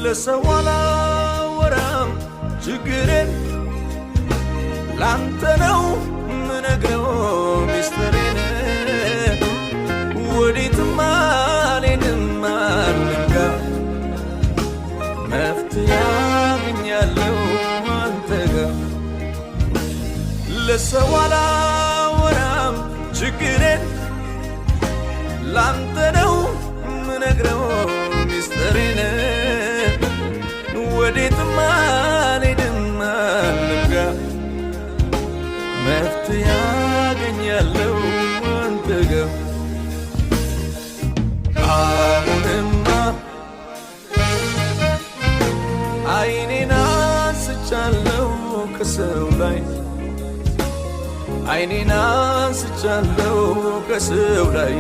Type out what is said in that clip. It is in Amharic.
ለሰው አላወራም ችግሬን ላንተ ነው ምነግረው ሚስጥሬን ወዴትም አልሄድም አልጋ መፍትሄ አገኛለሁ አንተ ጋር ለሰው አላወራም ችግሬን ላንተ ነው ምነግረው ሚስጥሬን ወዴትም አልሄድም አልጋ መፍትሄ አገኛለሁ አንተ ጋር አሁንማ አይኔን አንስቻለሁ ከሰው ላይ አይኔን አንስቻለሁ ከሰው ላይ